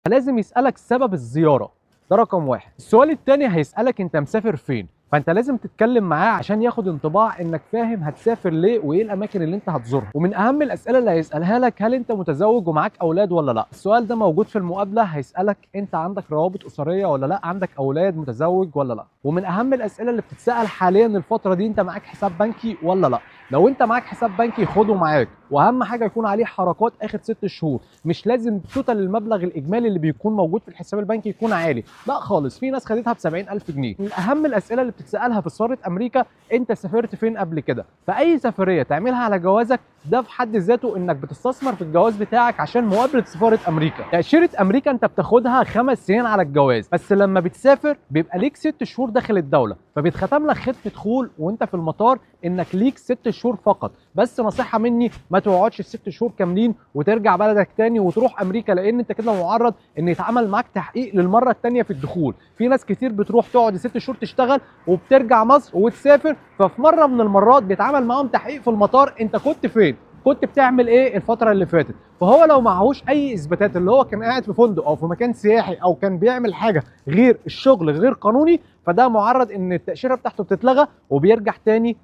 لازم يسألك سبب الزيارة، ده رقم واحد. السؤال التاني هيسألك انت مسافر فين، فانت لازم تتكلم معاه عشان ياخد انطباع انك فاهم هتسافر ليه وايه الاماكن اللي انت هتزورها. ومن اهم الاسئله اللي هيسالها لك، هل انت متزوج ومعاك اولاد ولا لا؟ السؤال ده موجود في المقابله، هيسالك انت عندك روابط اسريه ولا لا، عندك اولاد، متزوج ولا لا. ومن اهم الاسئله اللي بتتسال حاليا الفتره دي، انت معاك حساب بنكي ولا لا؟ لو انت معاك حساب بنكي خده معاك، واهم حاجه يكون عليه حركات اخر 6 شهور. مش لازم توتال المبلغ الاجمالي اللي بيكون موجود في الحساب البنكي يكون عالي، لا خالص، في ناس خدتها ب 70000 جنيه. من اهم الاسئله اللي بتتسالها في سفاره امريكا، انت سافرت فين قبل كده؟ فاي سفريه تعملها على جوازك ده في حد ذاته انك بتستثمر في الجواز بتاعك عشان مقابله سفاره امريكا. تاشيره امريكا انت بتاخدها 5 سنين على الجواز، بس لما بتسافر بيبقى ليك 6 شهور داخل الدوله، فبيتختم لك ختم دخول وانت في المطار انك ليك 6 شهور فقط. بس نصيحه مني، ما تقعدش ال6 شهور كاملين وترجع بلدك تاني وتروح امريكا، لان انت كده معرض ان يتعمل معاك تحقيق للمره الثانيه في الدخول. في ناس كتير بتروح تقعد 6 شهور تشتغل وبترجع مصر وتسافر، ففي مره من المرات بيتعمل معاهم تحقيق في المطار، انت كنت فين؟ كنت بتعمل ايه الفتره اللي فاتت؟ فهو لو معهوش اي اثباتات، اللي هو كان قاعد في فندق او في مكان سياحي او كان بيعمل حاجه غير الشغل غير قانوني، فده معرض ان التاشيره بتاعته بتتلغى وبيرجع تاني